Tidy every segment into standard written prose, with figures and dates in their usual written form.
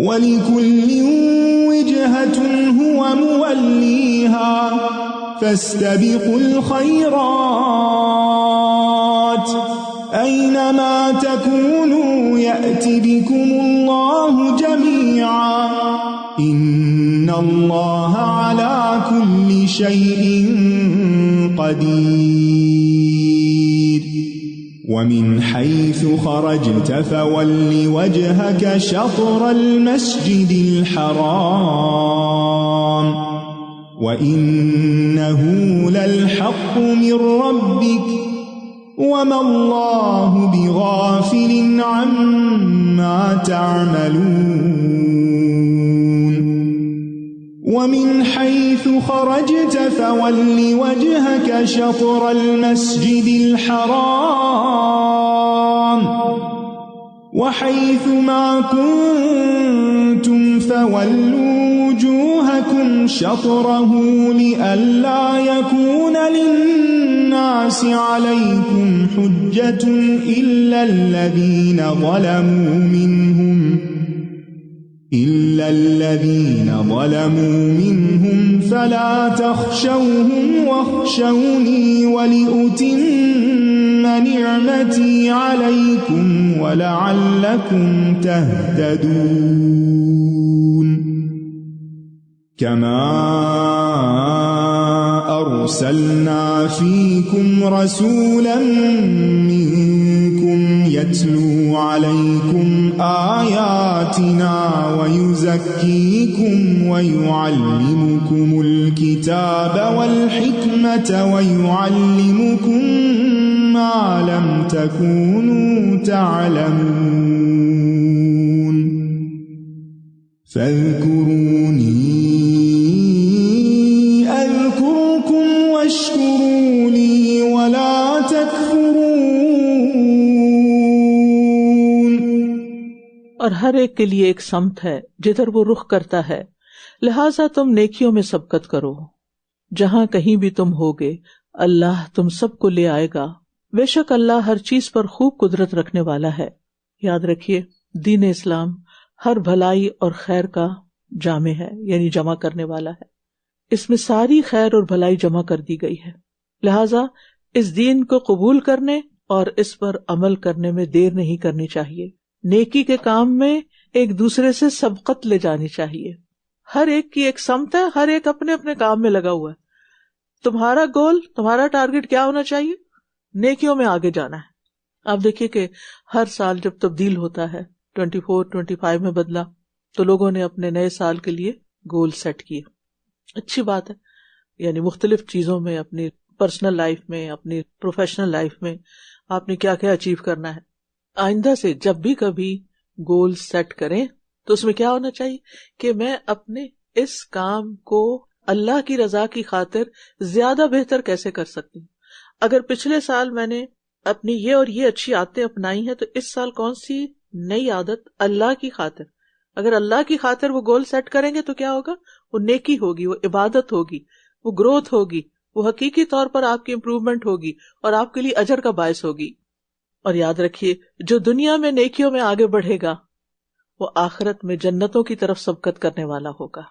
وَلِكُلٍّ وِجْهَةٌ هُوَ مُوَلِّيهَا فَاسْتَبِقُوا الْخَيْرَاتِ أَيْنَمَا تَكُونُوا يَأْتِ بِكُمُ اللَّهُ جَمِيعًا إِنَّ اللَّهَ عَلَى كُلِّ شَيْءٍ قَدِيرٌ وَمِنْ حَيْثُ خَرَجْتَ فَوَلِّ وَجْهَكَ شَطْرَ الْمَسْجِدِ الْحَرَامِ وَإِنَّهُ لَلْحَقُّ مِنْ رَبِّكَ وَمَا اللَّهُ بِغَافِلٍ عَمَّا تَعْمَلُونَ وَمِنْ حَيْثُ خَرَجْتَ فَوَلِّ وَجْهَكَ شَطْرَ الْمَسْجِدِ الْحَرَامِ وَحَيْثُ مَا كُنْتُمْ فَوَلُّوا وُجُوهَكُمْ شَطْرَهُ لِئَلَّا يَكُونَ لِلنَّاسِ عَلَيْكُمْ حُجَّةٌ إِلَّا الَّذِينَ ظَلَمُوا مِنْهُمْ فَلَا تَخْشَوْهُمْ وَاخْشَوْنِي وَلِأُتِمَّ نِعْمَتِي عَلَيْكُمْ وَلَعَلَّكُمْ تَهْتَدُونَ كَمَا أَرْسَلْنَا فِيكُمْ رَسُولًا مِّنكُمْ يَتْلُو عَلَيْكُمْ آيَاتِنَا وَيُزَكِّيكُمْ وَيُعَلِّمُكُمُ الْكِتَابَ وَالْحِكْمَةَ وَيُعَلِّمُكُم مَّا لَمْ تَكُونُوا تَعْلَمُونَ فَاذْكُرُونِي أَذْكُرْكُمْ وَاشْكُرُوا لِي وَلَا تَكْفُرُونَ اور ہر ایک کے لیے ایک سمت ہے جدھر وہ رخ کرتا ہے، لہٰذا تم نیکیوں میں سبقت کرو۔ جہاں کہیں بھی تم ہوگے اللہ تم سب کو لے آئے گا، بے شک اللہ ہر چیز پر خوب قدرت رکھنے والا ہے۔ یاد رکھیے دین اسلام ہر بھلائی اور خیر کا جامع ہے، یعنی جمع کرنے والا ہے۔ اس میں ساری خیر اور بھلائی جمع کر دی گئی ہے، لہٰذا اس دین کو قبول کرنے اور اس پر عمل کرنے میں دیر نہیں کرنی چاہیے۔ نیکی کے کام میں ایک دوسرے سے سبقت لے جانی چاہیے۔ ہر ایک کی ایک سمت ہے، ہر ایک اپنے اپنے کام میں لگا ہوا ہے۔ تمہارا گول، تمہارا ٹارگٹ کیا ہونا چاہیے؟ نیکیوں میں آگے جانا ہے۔ آپ دیکھیے کہ ہر سال جب تبدیل ہوتا ہے، 24 25 میں بدلا، تو لوگوں نے اپنے نئے سال کے لیے گول سیٹ کیے۔ اچھی بات ہے، یعنی مختلف چیزوں میں، اپنی پرسنل لائف میں، اپنی پروفیشنل لائف میں آپ نے کیا کیا اچیو کرنا ہے۔ آئندہ سے جب بھی کبھی گول سیٹ کریں تو اس میں کیا ہونا چاہیے کہ میں اپنے اس کام کو اللہ کی رضا کی خاطر زیادہ بہتر کیسے کر سکتی ہوں۔ اگر پچھلے سال میں نے اپنی یہ اور یہ اچھی عادتیں اپنائی ہیں تو اس سال کون سی نئی عادت اللہ کی خاطر، اگر اللہ کی خاطر وہ گول سیٹ کریں گے تو کیا ہوگا؟ وہ نیکی ہوگی، وہ عبادت ہوگی، وہ گروتھ ہوگی، وہ حقیقی طور پر آپ کی امپروومنٹ ہوگی اور آپ کے لیے اجر کا باعث ہوگی۔ اور یاد رکھیے جو دنیا میں نیکیوں میں آگے بڑھے گا وہ آخرت میں جنتوں کی طرف سبقت کرنے والا ہوگا۔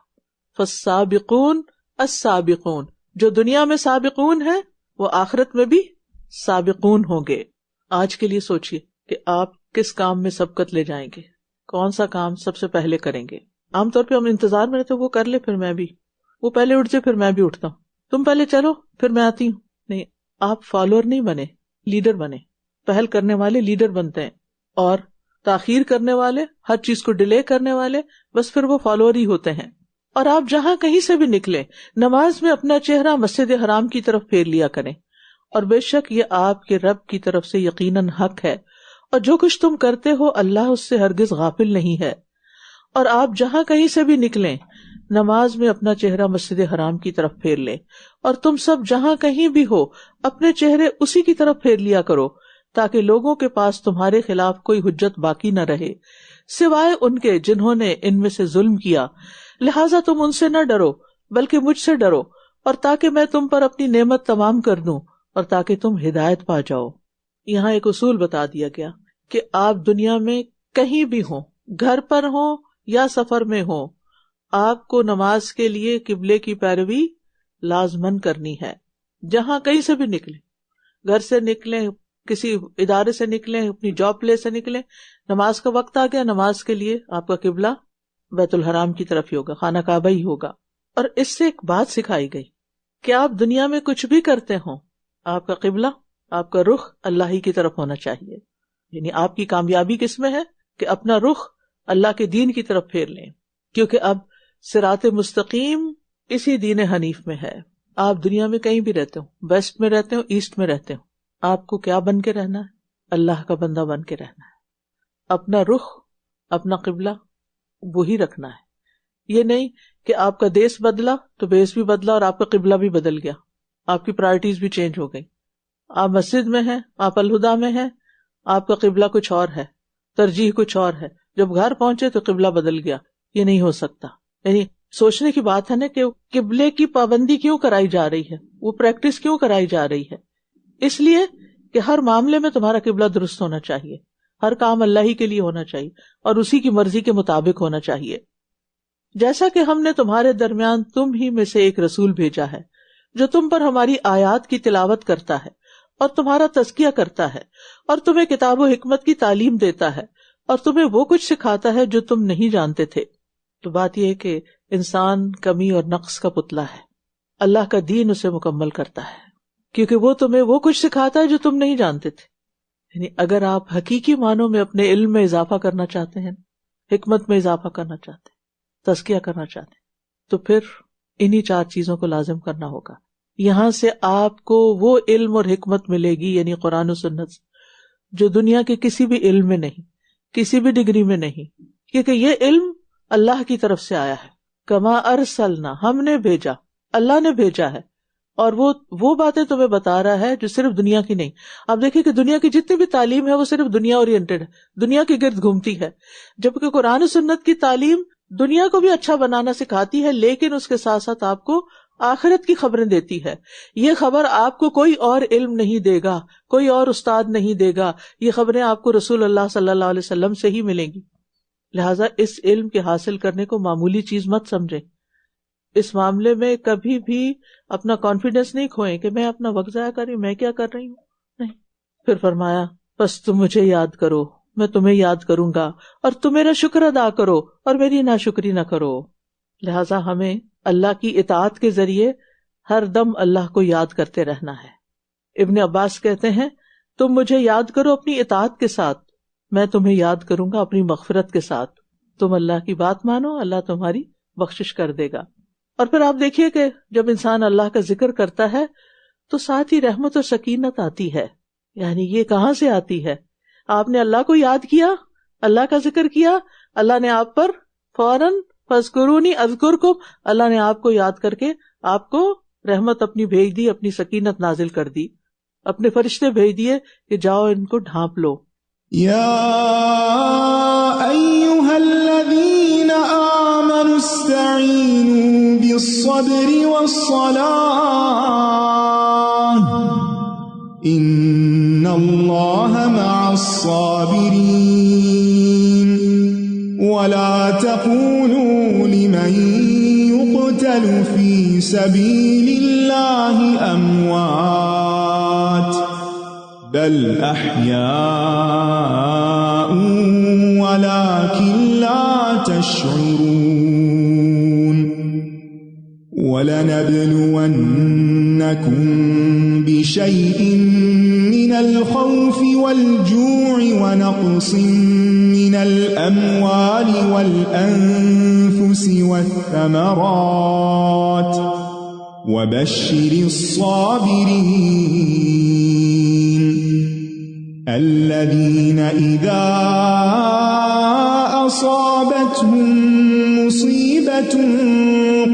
فالسابقون السابقون، جو دنیا میں سابقون ہے وہ آخرت میں بھی سابقون ہوں گے۔ آج کے لیے سوچئے کہ آپ کس کام میں سبقت لے جائیں گے، کون سا کام سب سے پہلے کریں گے۔ عام طور پہ ہم انتظار میں رہتے وہ کر لے پھر میں بھی، وہ پہلے اٹھ جائے پھر میں بھی اٹھتا ہوں، تم پہلے چلو پھر میں آتی ہوں۔ نہیں، آپ فالوور نہیں بنے، لیڈر بنے۔ پہل کرنے والے لیڈر بنتے ہیں اور تاخیر کرنے والے، ہر چیز کو ڈیلے کرنے والے، بس پھر وہ فالوور ہی ہوتے ہیں۔ اور آپ جہاں کہیں سے بھی نکلیں نماز میں اپنا چہرہ مسجد حرام کی طرف پھیر لیا کریں، اور بے شک یہ آپ کے رب کی طرف سے یقیناً حق ہے، اور جو کچھ تم کرتے ہو اللہ اس سے ہرگز غافل نہیں ہے۔ اور آپ جہاں کہیں سے بھی نکلیں نماز میں اپنا چہرہ مسجد حرام کی طرف پھیر لیں، اور تم سب جہاں کہیں بھی ہو اپنے چہرے اسی کی طرف پھیر لیا کرو، تاکہ لوگوں کے پاس تمہارے خلاف کوئی حجت باقی نہ رہے سوائے ان کے جنہوں نے ان میں سے ظلم کیا، لہٰذا تم ان سے نہ ڈرو بلکہ مجھ سے ڈرو، اور تاکہ میں تم پر اپنی نعمت تمام کر دوں اور تاکہ تم ہدایت پا جاؤ۔ یہاں ایک اصول بتا دیا گیا کہ آپ دنیا میں کہیں بھی ہوں، گھر پر ہوں یا سفر میں ہوں، آپ کو نماز کے لیے قبلے کی پیروی لازمن کرنی ہے. جہاں کہیں سے بھی نکلیں، گھر سے نکلیں، کسی ادارے سے نکلیں، اپنی جاب پلیس سے نکلیں، نماز کا وقت آ گیا، نماز کے لیے آپ کا قبلہ بیت الحرام کی طرف ہی ہوگا، خانہ کعبہ ہی ہوگا. اور اس سے ایک بات سکھائی گئی کہ آپ دنیا میں کچھ بھی کرتے ہوں، آپ کا قبلہ، آپ کا رخ اللہ ہی کی طرف ہونا چاہیے. یعنی آپ کی کامیابی کس میں ہے کہ اپنا رخ اللہ کے دین کی طرف پھیر لیں، کیونکہ اب صراط مستقیم اسی دین حنیف میں ہے. آپ دنیا میں کہیں بھی رہتے ہو، ویسٹ میں رہتے ہو، ایسٹ میں رہتے ہو، آپ کو کیا بن کے رہنا ہے؟ اللہ کا بندہ بن کے رہنا ہے. اپنا رخ، اپنا قبلہ وہی رکھنا ہے. یہ نہیں کہ آپ کا دیس بدلا تو بیس بھی بدلا اور آپ کا قبلہ بھی بدل گیا، آپ کی پرائرٹیز بھی چینج ہو گئی. آپ مسجد میں ہیں، آپ الہدا میں ہیں، آپ کا قبلہ کچھ اور ہے، ترجیح کچھ اور ہے، جب گھر پہنچے تو قبلہ بدل گیا. یہ نہیں ہو سکتا. یعنی سوچنے کی بات ہے نا کہ قبلے کی پابندی کیوں کرائی جا رہی ہے، وہ پریکٹس کیوں کرائی جا رہی ہے؟ اس لیے کہ ہر معاملے میں تمہارا قبلہ درست ہونا چاہیے، ہر کام اللہ ہی کے لیے ہونا چاہیے اور اسی کی مرضی کے مطابق ہونا چاہیے. جیسا کہ ہم نے تمہارے درمیان تم ہی میں سے ایک رسول بھیجا ہے جو تم پر ہماری آیات کی تلاوت کرتا ہے اور تمہارا تزکیہ کرتا ہے اور تمہیں کتاب و حکمت کی تعلیم دیتا ہے اور تمہیں وہ کچھ سکھاتا ہے جو تم نہیں جانتے تھے. تو بات یہ ہے کہ انسان کمی اور نقص کا پتلا ہے، اللہ کا دین اسے مکمل کرتا ہے کیونکہ وہ تمہیں وہ کچھ سکھاتا ہے جو تم نہیں جانتے تھے. یعنی اگر آپ حقیقی معنوں میں اپنے علم میں اضافہ کرنا چاہتے ہیں، حکمت میں اضافہ کرنا چاہتے ہیں، تزکیہ کرنا چاہتے ہیں، تو پھر انہی 4 چیزوں کو لازم کرنا ہوگا. یہاں سے آپ کو وہ علم اور حکمت ملے گی، یعنی قرآن و سنت، جو دنیا کے کسی بھی علم میں نہیں، کسی بھی ڈگری میں نہیں، کیونکہ یہ علم اللہ کی طرف سے آیا ہے. کما ارسلنا، ہم نے بھیجا، اللہ نے بھیجا ہے، اور وہ باتیں تمہیں بتا رہا ہے جو صرف دنیا کی نہیں. آپ دیکھیں کہ دنیا کی جتنی بھی تعلیم ہے وہ صرف دنیا اورینٹڈ ہے، دنیا کے گرد گھومتی ہے، جبکہ قرآن و سنت کی تعلیم دنیا کو بھی اچھا بنانا سکھاتی ہے، لیکن اس کے ساتھ ساتھ آپ کو آخرت کی خبریں دیتی ہے. یہ خبر آپ کو کوئی اور علم نہیں دے گا، کوئی اور استاد نہیں دے گا، یہ خبریں آپ کو رسول اللہ صلی اللہ علیہ وسلم سے ہی ملیں گی. لہٰذا اس علم کے حاصل کرنے کو معمولی چیز مت سمجھیں. اس معاملے میں کبھی بھی اپنا کانفیڈنس نہیں کھوئیں کہ میں اپنا وقت ضائع کر رہی ہوں، میں کیا کر رہی ہوں. نہیں. پھر فرمایا بس تم مجھے یاد کرو، میں تمہیں یاد کروں گا، اور تم میرا شکر ادا کرو اور میری ناشکری نہ کرو. لہٰذا ہمیں اللہ کی اطاعت کے ذریعے ہر دم اللہ کو یاد کرتے رہنا ہے. ابن عباس کہتے ہیں تم مجھے یاد کرو اپنی اطاعت کے ساتھ، میں تمہیں یاد کروں گا اپنی مغفرت کے ساتھ. تم اللہ کی بات مانو، اللہ تمہاری بخشش کر دے گا. اور پھر آپ دیکھیے کہ جب انسان اللہ کا ذکر کرتا ہے تو ساتھ ہی رحمت اور سکینت آتی ہے. یعنی یہ کہاں سے آتی ہے؟ آپ نے اللہ کو یاد کیا، اللہ کا ذکر کیا، اللہ نے آپ پر فوراً فاذکرونی اذکرکم، اللہ نے آپ کو یاد کر کے آپ کو رحمت اپنی بھیج دی، اپنی سکینت نازل کر دی، اپنے فرشتے بھیج دیے کہ جاؤ ان کو ڈھانپ لو. یا ایھا الذین آمنوا استعینوا بالصبر والصلاة ان اللہ مع الصابرین ولا تقولوا لمن يقتل في سبيل الله اموات بل احیاء ولكن لا تشعرون وَلَنَبْلُوَنَّكُمْ بِشَيْءٍ مِّنَ الْخَوْفِ وَالْجُوعِ وَنَقْصٍ مِّنَ الْأَمْوَالِ وَالْأَنفُسِ وَالثَّمَرَاتِ وَبَشِّرِ الصَّابِرِينَ الَّذِينَ إِذَا أَصَابَتْهُم مُّصِيبَةٌ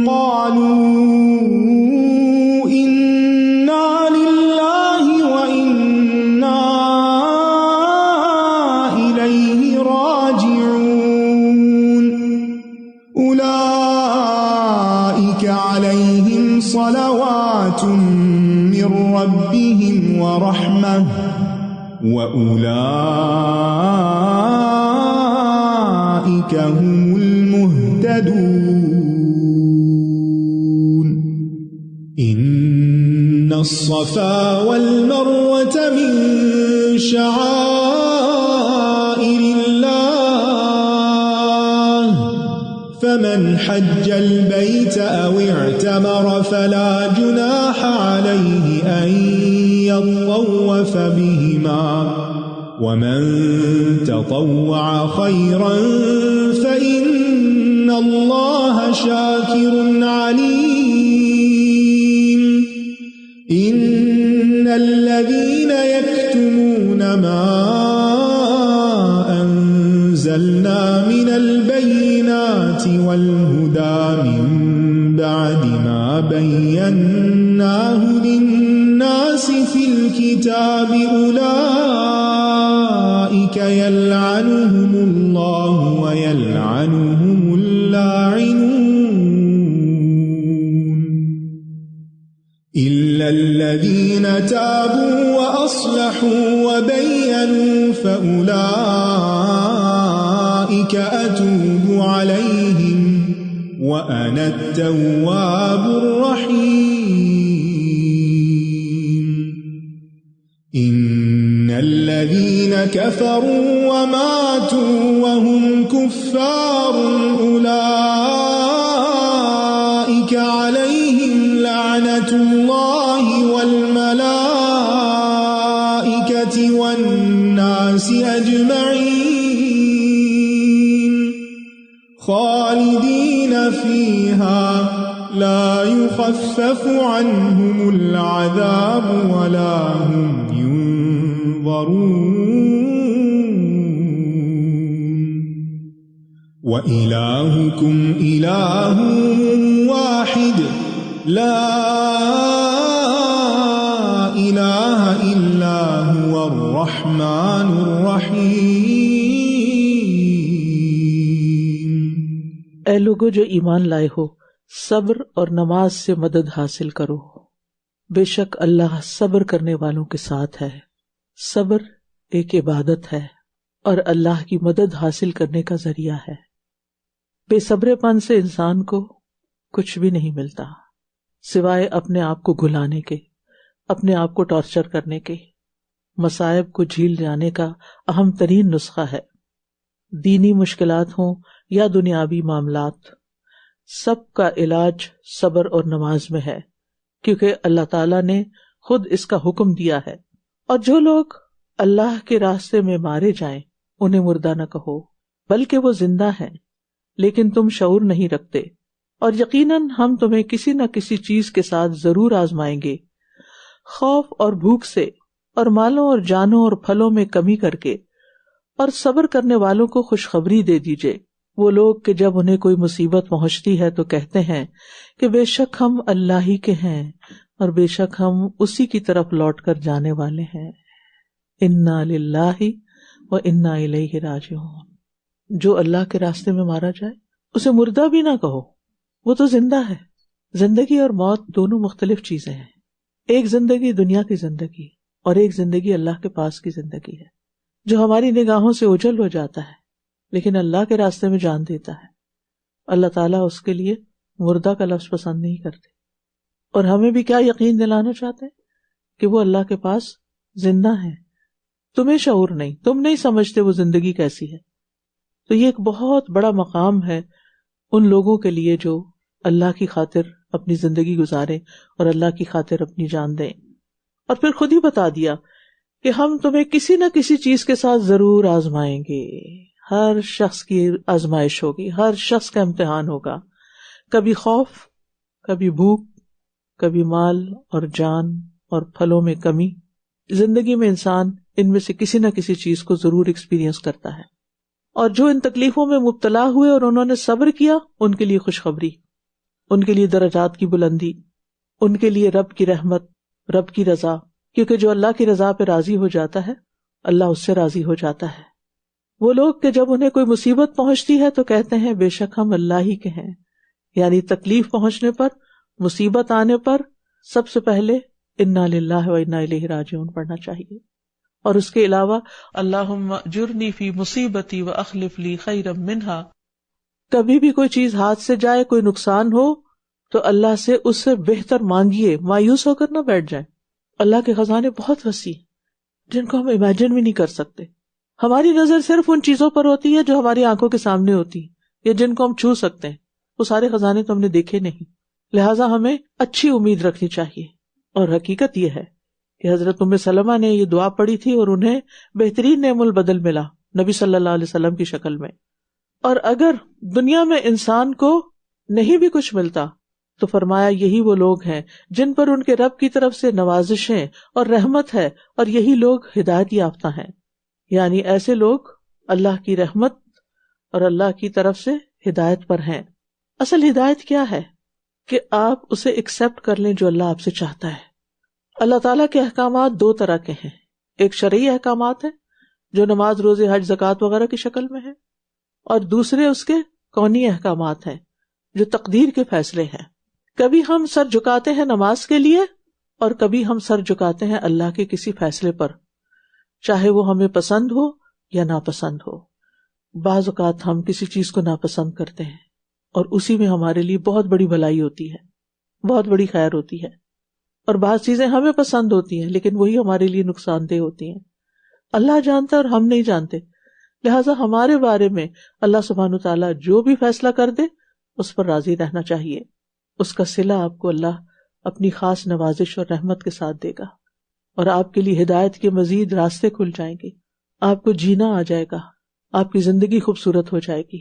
قَالُوا إِنَّا لِلَّهِ وَإِنَّا إِلَيْهِ رَاجِعُونَ أُولَئِكَ عَلَيْهِمْ صَلَوَاتٌ مِّن رَّبِّهِمْ وَرَحْمَةٌ وَأُولَئِكَ هُمُ مهتدون إن الصفا والمروة من شعائر الله فمن حج البيت أو اعتمر فلا جناح عليه أن يطوف بهما ومن تطوع خيرا فإن الله شاكر عليم إن الذين يكتمون ما أنزلنا من البينات والهدى من بعد ما بيناه للناس في الكتاب أولئك يلعنهم الله ويلعنهم اللاعنون إلا الذين تابوا وأصلحوا وبينوا فأولئك أتوب عليهم وأنا التواب الرحيم إن الذين كفروا وماتوا وهم كفار أولئك عليهم لعنة الله والملائكة والناس أجمعين خالدين فيها لا يخفف عنهم العذاب ولا هم ينظرون وإلهكم إله واحد لا إله إلا هو الرحمن الرحيم اے لوگو جو ایمان لائے ہو، صبر اور نماز سے مدد حاصل کرو، بے شک اللہ صبر کرنے والوں کے ساتھ ہے۔ صبر ایک عبادت ہے اور اللہ کی مدد حاصل کرنے کا ذریعہ ہے۔ بے صبرے پن سے انسان کو کچھ بھی نہیں ملتا سوائے اپنے آپ کو گھلانے کے، اپنے آپ کو ٹارچر کرنے کے۔ مصائب کو جھیل جانے کا اہم ترین نسخہ ہے، دینی مشکلات ہوں یا دنیاوی معاملات، سب کا علاج صبر اور نماز میں ہے، کیونکہ اللہ تعالیٰ نے خود اس کا حکم دیا ہے۔ اور جو لوگ اللہ کے راستے میں مارے جائیں انہیں مردہ نہ کہو، بلکہ وہ زندہ ہیں، لیکن تم شعور نہیں رکھتے۔ اور یقیناً ہم تمہیں کسی نہ کسی چیز کے ساتھ ضرور آزمائیں گے، خوف اور بھوک سے، اور مالوں اور جانوں اور پھلوں میں کمی کر کے، اور صبر کرنے والوں کو خوشخبری دے دیجئے۔ وہ لوگ کہ جب انہیں کوئی مصیبت پہنچتی ہے تو کہتے ہیں کہ بے شک ہم اللہ ہی کے ہیں اور بے شک ہم اسی کی طرف لوٹ کر جانے والے ہیں۔ انا للہ و انا الیہ راجعون۔ جو اللہ کے راستے میں مارا جائے اسے مردہ بھی نہ کہو، وہ تو زندہ ہے۔ زندگی اور موت دونوں مختلف چیزیں ہیں، ایک زندگی دنیا کی زندگی اور ایک زندگی اللہ کے پاس کی زندگی ہے، جو ہماری نگاہوں سے اوجھل ہو جاتا ہے لیکن اللہ کے راستے میں جان دیتا ہے۔ اللہ تعالیٰ اس کے لیے مردہ کا لفظ پسند نہیں کرتے، اور ہمیں بھی کیا یقین دلانا چاہتے ہیں کہ وہ اللہ کے پاس زندہ ہیں۔ تمہیں شعور نہیں، تم نہیں سمجھتے وہ زندگی کیسی ہے۔ تو یہ ایک بہت بڑا مقام ہے ان لوگوں کے لیے جو اللہ کی خاطر اپنی زندگی گزاریں اور اللہ کی خاطر اپنی جان دیں۔ اور پھر خود ہی بتا دیا کہ ہم تمہیں کسی نہ کسی چیز کے ساتھ ضرور آزمائیں گے۔ ہر شخص کی آزمائش ہوگی، ہر شخص کا امتحان ہوگا، کبھی خوف، کبھی بھوک، کبھی مال اور جان اور پھلوں میں کمی۔ زندگی میں انسان ان میں سے کسی نہ کسی چیز کو ضرور ایکسپیرینس کرتا ہے، اور جو ان تکلیفوں میں مبتلا ہوئے اور انہوں نے صبر کیا ان کے لیے خوشخبری، ان کے لیے درجات کی بلندی، ان کے لیے رب کی رحمت، رب کی رضا، کیونکہ جو اللہ کی رضا پہ راضی ہو جاتا ہے اللہ اس سے راضی ہو جاتا ہے۔ وہ لوگ کہ جب انہیں کوئی مصیبت پہنچتی ہے تو کہتے ہیں بے شک ہم اللہ ہی کے ہیں، یعنی تکلیف پہنچنے پر، مصیبت آنے پر سب سے پہلے انا للہ و انا الیہ راجعون پڑھنا چاہیے، اور اس کے علاوہ اللہم اجرنی فی مصیبتی واخلف لی خیرا منہا، کبھی بھی کوئی چیز ہاتھ سے جائے، کوئی نقصان ہو تو اللہ سے اس سے بہتر مانگیے، مایوس ہو کر نہ بیٹھ جائیں۔ اللہ کے خزانے بہت وسیع جن کو ہم امیجن بھی نہیں کر سکتے۔ ہماری نظر صرف ان چیزوں پر ہوتی ہے جو ہماری آنکھوں کے سامنے ہوتی ہیں یا جن کو ہم چھو سکتے ہیں، وہ سارے خزانے تو ہم نے دیکھے نہیں۔ لہٰذا ہمیں اچھی امید رکھنی چاہیے۔ اور حقیقت یہ ہے کہ حضرت ام سلمہ نے یہ دعا پڑھی تھی اور انہیں بہترین نعم البدل ملا نبی صلی اللہ علیہ وسلم کی شکل میں۔ اور اگر دنیا میں انسان کو نہیں بھی کچھ ملتا تو فرمایا یہی وہ لوگ ہیں جن پر ان کے رب کی طرف سے نوازشیں اور رحمت ہے، اور یہی لوگ ہدایت یافتہ ہیں۔ یعنی ایسے لوگ اللہ کی رحمت اور اللہ کی طرف سے ہدایت پر ہیں۔ اصل ہدایت کیا ہے؟ کہ آپ اسے ایکسپٹ کر لیں جو اللہ آپ سے چاہتا ہے۔ اللہ تعالیٰ کے احکامات دو طرح کے ہیں، ایک شرعی احکامات ہیں جو نماز، روزے، حج، زکوٰۃ وغیرہ کی شکل میں ہیں، اور دوسرے اس کے کونی احکامات ہیں جو تقدیر کے فیصلے ہیں۔ کبھی ہم سر جھکاتے ہیں نماز کے لیے اور کبھی ہم سر جھکاتے ہیں اللہ کے کسی فیصلے پر، چاہے وہ ہمیں پسند ہو یا ناپسند ہو۔ بعض اوقات ہم کسی چیز کو ناپسند کرتے ہیں اور اسی میں ہمارے لیے بہت بڑی بھلائی ہوتی ہے، بہت بڑی خیر ہوتی ہے، اور بعض چیزیں ہمیں پسند ہوتی ہیں لیکن وہی ہمارے لیے نقصان دہ ہوتی ہیں۔ اللہ جانتا ہے اور ہم نہیں جانتے، لہٰذا ہمارے بارے میں اللہ سبحانہ وتعالیٰ جو بھی فیصلہ کر دے اس پر راضی رہنا چاہیے۔ اس کا صلہ آپ کو اللہ اپنی خاص نوازش اور رحمت کے ساتھ دے گا، اور آپ کے لیے ہدایت کے مزید راستے کھل جائیں گے، آپ کو جینا آ جائے گا، آپ کی زندگی خوبصورت ہو جائے گی،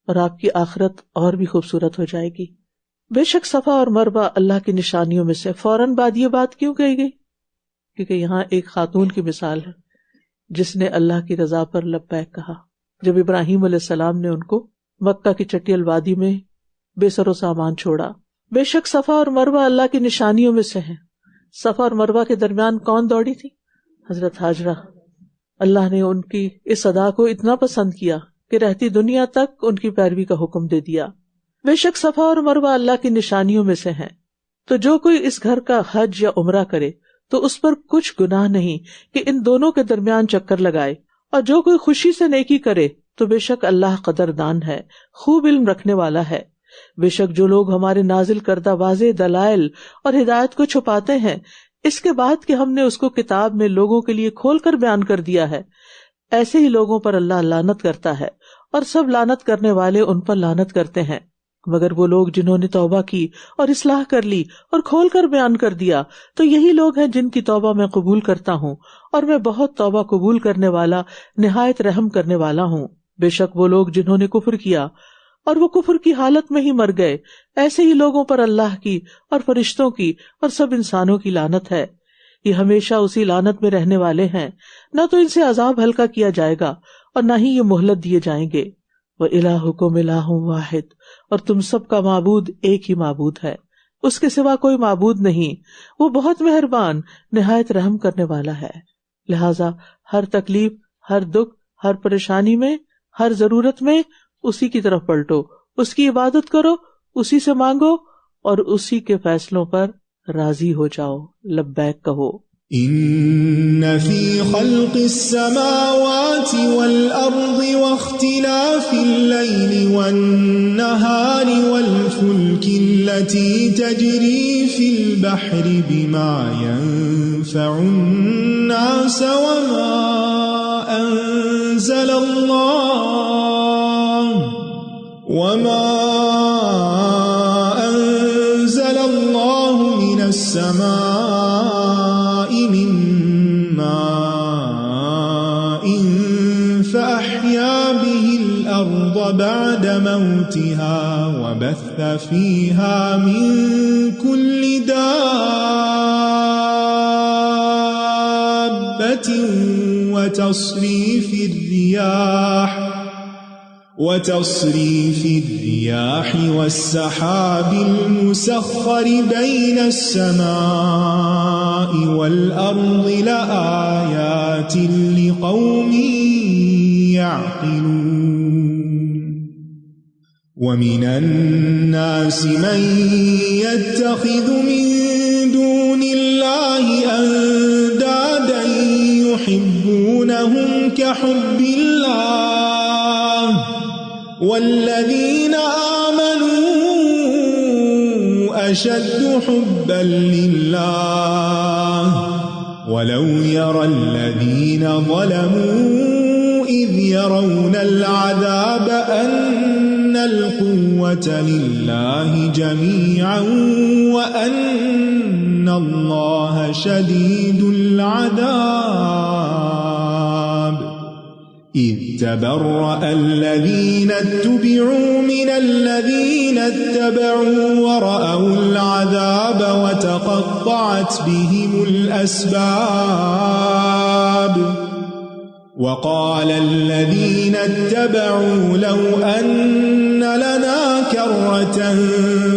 اور آپ کی آخرت اور بھی خوبصورت ہو جائے گی۔ بے شک صفا اور مروہ اللہ کی نشانیوں میں سے۔ فوراً بعد یہ بات کیوں کہی گئی؟ کیونکہ یہاں ایک خاتون کی مثال ہے جس نے اللہ کی رضا پر لبیک کہا جب ابراہیم علیہ السلام نے ان کو مکہ کی چٹیل وادی میں بے سر و سامان چھوڑا۔ بے شک صفا اور مروہ اللہ کی نشانیوں میں سے ہیں۔ صفا اور مروہ کے درمیان کون دوڑی تھی؟ حضرت ہاجرہ۔ اللہ نے ان کی اس ادا کو اتنا پسند کیا کہ رہتی دنیا تک ان کی پیروی کا حکم دے دیا۔ بے شک صفا اور مروہ اللہ کی نشانیوں میں سے ہیں، تو جو کوئی اس گھر کا حج یا عمرہ کرے تو اس پر کچھ گناہ نہیں کہ ان دونوں کے درمیان چکر لگائے، اور جو کوئی خوشی سے نیکی کرے تو بے شک اللہ قدردان ہے، خوب علم رکھنے والا ہے۔ بے شک جو لوگ ہمارے نازل کردہ واضح دلائل اور ہدایت کو چھپاتے ہیں اس کے بعد کہ ہم نے اس کو کتاب میں لوگوں کے لیے کھول کر بیان کر دیا ہے، ایسے ہی لوگوں پر اللہ لعنت کرتا ہے، اور سب لعنت کرنے والے ان پر لعنت کرتے ہیں، مگر وہ لوگ جنہوں نے توبہ کی اور اصلاح کر لی اور کھول کر بیان کر دیا تو یہی لوگ ہیں جن کی توبہ میں قبول کرتا ہوں، اور میں بہت توبہ قبول کرنے والا، نہایت رحم کرنے والا ہوں۔ بے شک وہ لوگ جنہوں نے کفر کیا اور وہ کفر کی حالت میں ہی مر گئے، ایسے ہی لوگوں پر اللہ کی اور فرشتوں کی اور سب انسانوں کی لعنت ہے۔ یہ ہمیشہ اسی لعنت میں رہنے والے ہیں، نہ تو ان سے عذاب ہلکا کیا جائے گا اور نہ ہی یہ مہلت دیے جائیں گے۔ وَإِلَٰهُكُمْ إِلَٰهٌ وَاحِدٌ، اور تم سب کا معبود ایک ہی معبود ہے، اس کے سوا کوئی معبود نہیں، وہ بہت مہربان، نہایت رحم کرنے والا ہے۔ لہٰذا ہر تکلیف، ہر دکھ، ہر پریشانی میں، ہر ضرورت میں اسی کی طرف پلٹو، اس کی عبادت کرو، اسی سے مانگو اور اسی کے فیصلوں پر راضی ہو جاؤ، لبیک کہو۔ إن في خلق السماوات والأرض واختلاف الليل والنهار والفلك التي تجري في البحر بما ينفع الناس وما أنزل الله من السماء من ماء فأحيا به الأرض بعد موتها وبث فيها من كل دابة وتصريف الرياح والسحاب المسخر بين السماء والأرض لآيات لقوم يعقلون ومن الناس من يتخذ من دون الله أندادا يحبونهم كحب الله والذین آمنوا اشد حبا للہ ولو يرى الذین ظلموا اذ يرون العذاب ان القوة للہ جميعا وان اللہ شدید العذاب اذ تبرأ الذین اتبعوا من الذین اتبعوا ورأوا العذاب وتقطعت بهم الأسباب وقال الذین اتبعوا لو أن لنا كرة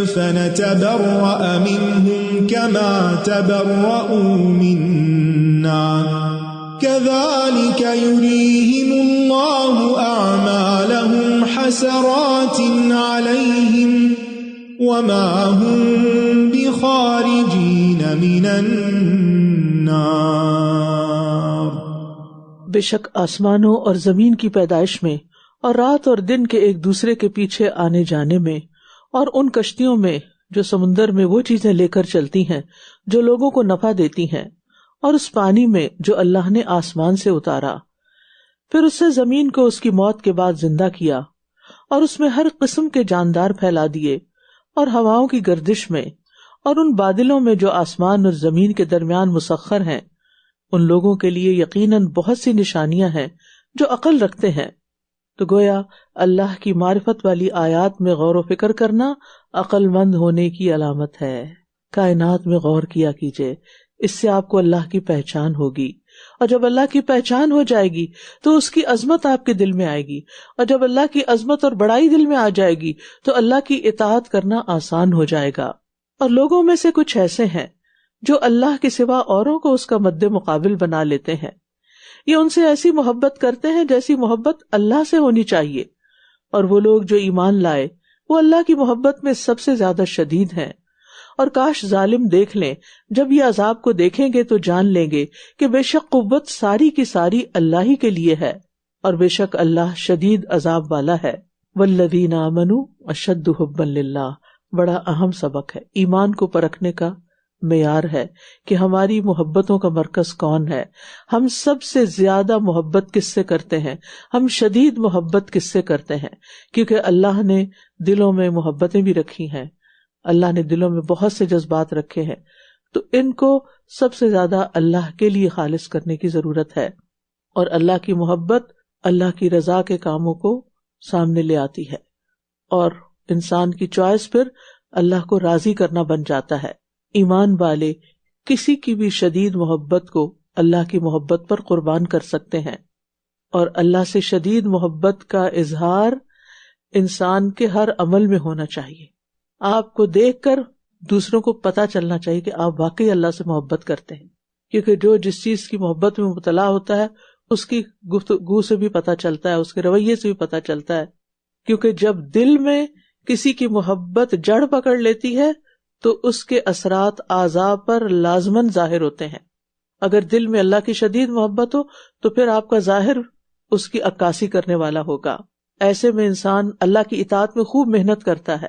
فنتبرأ منهم كما تبرأوا منا كذلك يريهم الله أعمالهم حسرات عليهم وما هم بخارجين من النار۔ بے شک آسمانوں اور زمین کی پیدائش میں اور رات اور دن کے ایک دوسرے کے پیچھے آنے جانے میں اور ان کشتیوں میں جو سمندر میں وہ چیزیں لے کر چلتی ہیں جو لوگوں کو نفع دیتی ہیں، اور اس پانی میں جو اللہ نے آسمان سے اتارا، پھر اس سے زمین کو اس کی موت کے بعد زندہ کیا اور اس میں ہر قسم کے جاندار پھیلا دیے، اور ہواؤں کی گردش میں اور ان بادلوں میں جو آسمان اور زمین کے درمیان مسخر ہیں، ان لوگوں کے لیے یقیناً بہت سی نشانیاں ہیں جو عقل رکھتے ہیں۔ تو گویا اللہ کی معرفت والی آیات میں غور و فکر کرنا عقل مند ہونے کی علامت ہے۔ کائنات میں غور کیا کیجئے، اس سے آپ کو اللہ کی پہچان ہوگی، اور جب اللہ کی پہچان ہو جائے گی تو اس کی عظمت آپ کے دل میں آئے گی، اور جب اللہ کی عظمت اور بڑائی دل میں آ جائے گی تو اللہ کی اطاعت کرنا آسان ہو جائے گا۔ اور لوگوں میں سے کچھ ایسے ہیں جو اللہ کے سوا اوروں کو اس کا مد مقابل بنا لیتے ہیں، یہ ان سے ایسی محبت کرتے ہیں جیسی محبت اللہ سے ہونی چاہیے، اور وہ لوگ جو ایمان لائے وہ اللہ کی محبت میں سب سے زیادہ شدید ہیں۔ اور کاش ظالم دیکھ لیں، جب یہ عذاب کو دیکھیں گے تو جان لیں گے کہ بے شک قوت ساری کی ساری اللہ ہی کے لیے ہے، اور بے شک اللہ شدید عذاب والا ہے۔ والذین آمنوا اشد حبا للہ، بڑا اہم سبق ہے، ایمان کو پرکھنے کا معیار ہے کہ ہماری محبتوں کا مرکز کون ہے، ہم سب سے زیادہ محبت کس سے کرتے ہیں، ہم شدید محبت کس سے کرتے ہیں، کیونکہ اللہ نے دلوں میں محبتیں بھی رکھی ہیں، اللہ نے دلوں میں بہت سے جذبات رکھے ہیں، تو ان کو سب سے زیادہ اللہ کے لیے خالص کرنے کی ضرورت ہے، اور اللہ کی محبت اللہ کی رضا کے کاموں کو سامنے لے آتی ہے، اور انسان کی چوائس پھر اللہ کو راضی کرنا بن جاتا ہے۔ ایمان والے کسی کی بھی شدید محبت کو اللہ کی محبت پر قربان کر سکتے ہیں، اور اللہ سے شدید محبت کا اظہار انسان کے ہر عمل میں ہونا چاہیے۔ آپ کو دیکھ کر دوسروں کو پتہ چلنا چاہیے کہ آپ واقعی اللہ سے محبت کرتے ہیں، کیونکہ جو جس چیز کی محبت میں مبتلا ہوتا ہے اس کی گفتگو سے بھی پتہ چلتا ہے، اس کے رویے سے بھی پتہ چلتا ہے، کیونکہ جب دل میں کسی کی محبت جڑ پکڑ لیتی ہے تو اس کے اثرات اعضاء پر لازماً ظاہر ہوتے ہیں۔ اگر دل میں اللہ کی شدید محبت ہو تو پھر آپ کا ظاہر اس کی عکاسی کرنے والا ہوگا۔ ایسے میں انسان اللہ کی اطاعت میں خوب محنت کرتا ہے،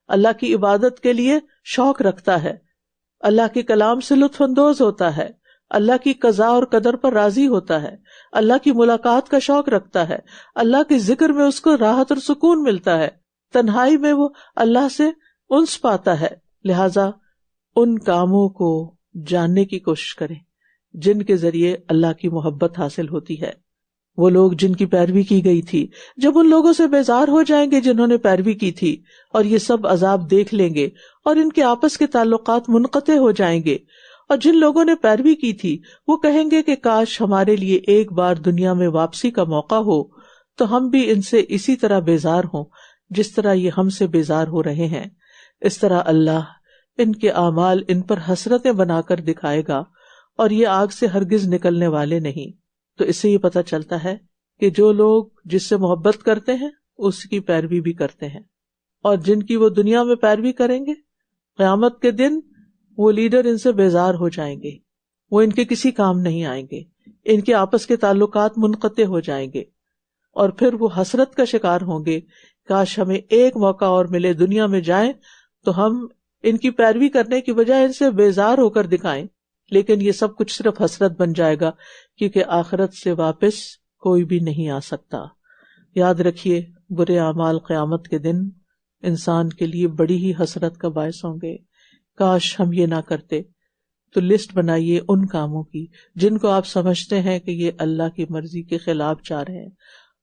اللہ کی عبادت کے لیے شوق رکھتا ہے، اللہ کے کلام سے لطف اندوز ہوتا ہے، اللہ کی قضاء اور قدر پر راضی ہوتا ہے، اللہ کی ملاقات کا شوق رکھتا ہے، اللہ کے ذکر میں اس کو راحت اور سکون ملتا ہے، تنہائی میں وہ اللہ سے انس پاتا ہے۔ لہذا ان کاموں کو جاننے کی کوشش کریں جن کے ذریعے اللہ کی محبت حاصل ہوتی ہے۔ وہ لوگ جن کی پیروی کی گئی تھی جب ان لوگوں سے بیزار ہو جائیں گے جنہوں نے پیروی کی تھی، اور یہ سب عذاب دیکھ لیں گے اور ان کے آپس کے تعلقات منقطع ہو جائیں گے، اور جن لوگوں نے پیروی کی تھی وہ کہیں گے کہ کاش ہمارے لیے ایک بار دنیا میں واپسی کا موقع ہو تو ہم بھی ان سے اسی طرح بیزار ہوں جس طرح یہ ہم سے بیزار ہو رہے ہیں۔ اس طرح اللہ ان کے اعمال ان پر حسرتیں بنا کر دکھائے گا، اور یہ آگ سے ہرگز نکلنے والے نہیں۔ تو اس سے یہ پتہ چلتا ہے کہ جو لوگ جس سے محبت کرتے ہیں اس کی پیروی بھی کرتے ہیں، اور جن کی وہ دنیا میں پیروی کریں گے قیامت کے دن وہ لیڈر ان سے بیزار ہو جائیں گے، وہ ان کے کسی کام نہیں آئیں گے، ان کے آپس کے تعلقات منقطع ہو جائیں گے، اور پھر وہ حسرت کا شکار ہوں گے کاش ہمیں ایک موقع اور ملے دنیا میں جائیں تو ہم ان کی پیروی کرنے کی بجائے ان سے بیزار ہو کر دکھائیں، لیکن یہ سب کچھ صرف حسرت بن جائے گا، کیونکہ آخرت سے واپس کوئی بھی نہیں آ سکتا۔ یاد رکھیے برے اعمال قیامت کے دن انسان کے لیے بڑی ہی حسرت کا باعث ہوں گے، کاش ہم یہ نہ کرتے۔ تو لسٹ بنائیے ان کاموں کی جن کو آپ سمجھتے ہیں کہ یہ اللہ کی مرضی کے خلاف جا رہے ہیں،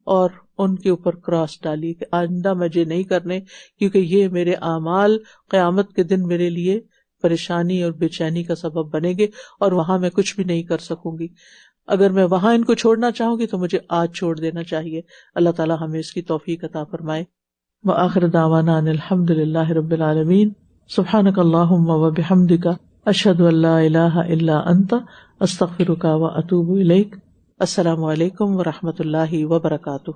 اور ان کے اوپر کراس ڈالیے کہ آئندہ مجھے نہیں کرنے، کیونکہ یہ میرے اعمال قیامت کے دن میرے لیے پریشانی اور بے چینی کا سبب بنے گے، اور وہاں میں کچھ بھی نہیں کر سکوں گی۔ اگر میں وہاں ان کو چھوڑنا چاہوں گی تو مجھے آج چھوڑ دینا چاہیے۔ اللہ تعالیٰ ہمیں اس کی توفیق عطا فرمائے۔ وآخر دعوانا ان الحمد للہ رب العالمین۔ سبحانک اللہم وبحمدک، اشہد ان لا الہ الا انت، استغفرک واتوب الیک۔ السلام علیکم ورحمۃ اللہ وبرکاتہ۔